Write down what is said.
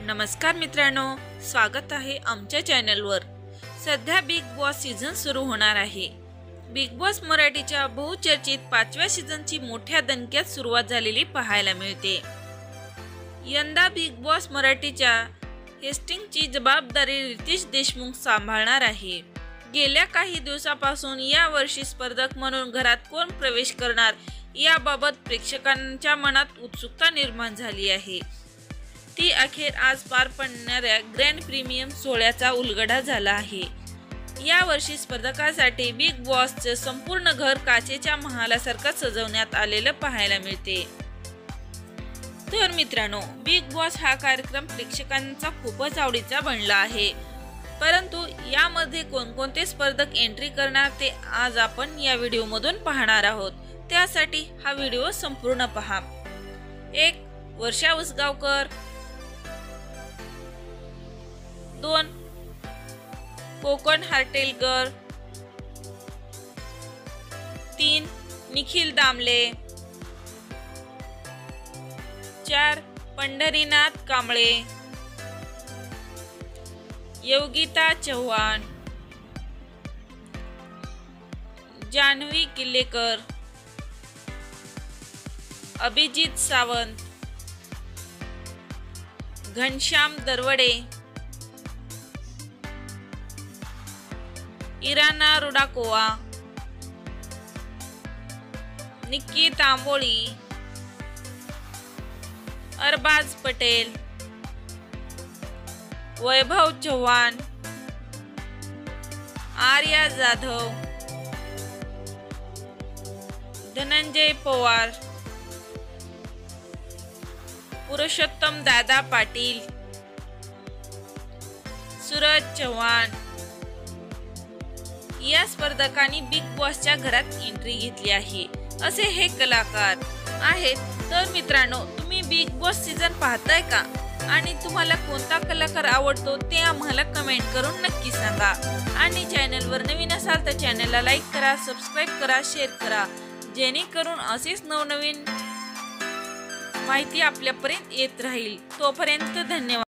नमस्कार मित्रांनो, स्वागत आहे आमच्या चॅनलवर। सध्या बिग बॉस सीझन सुरू होणार आहे। बिग बॉस मराठीच्या बहुचर्चित 5व्या सीझनची मोठ्या दणक्यात सुरुवात झालेली पाहायला मिळते। यंदा बिग बॉस मराठीच्या होस्टिंगची जबाबदारी रितेश देशमुख सांभाळणार आहे। गेल्या काही दिवसापासून या वर्षी स्पर्धक म्हणून घरात कोण प्रवेश करणार याबाबत प्रेक्षकांच्या मनात उत्सुकता निर्माण झाली आहे। ती अखेर आज पार पडणाऱ्या ग्रँड प्रीमियम सोहळ्याचा उलगडा झाला आहे। या वर्षी स्पर्धकांसाठी बिग बॉसचे संपूर्ण घर काचेच्या महालासारखं सजवण्यात आलेलं पाहायला मिळते। तर मित्रांनो, बिग बॉस हा कार्यक्रम प्रेक्षकांचा खूपच आवडीचा बनला आहे। परंतु यामध्ये कोणकोणते स्पर्धक एंट्री करणार ते आज आपण या व्हिडिओमधून पाहणार आहोत। त्यासाठी हा व्हिडिओ संपूर्ण पहा। 1. वर्षा उसगावकर, 2. कोकण हार्टेलकर, 3. निखिल दामले, 4. पंढरीनाथ कांबळे, योगिता चव्हाण, जान्हवी किल्लेकर, अभिजित सावंत, घनश्याम दरवडे, इराना रुडाकोवा, निक्की तांबोळी, अरबाज पटेल, वैभव चव्हाण, आर्या जाधव, धनंजय पवार, पुरुषोत्तम दादा पाटील, सूरज चव्हाण या स्पर्धकांनी बिग बॉसच्या घरात एंट्री घेतली आहे। असे हे कलाकार आहेत। तर मित्रांनो, तुम्ही बिग बॉस सीझन पाहताय का आणि तुम्हाला कोणता कलाकार आवडतो ते आम्हाला कमेंट करून नक्की सांगा। आणि चॅनलवर नवीन असाल तर चॅनलला लाईक करा, सबस्क्राईब करा, शेअर करा, जेणेकरून असेच नवनवीन माहिती आपल्यापर्यंत येत राहील। तोपर्यंत धन्यवाद।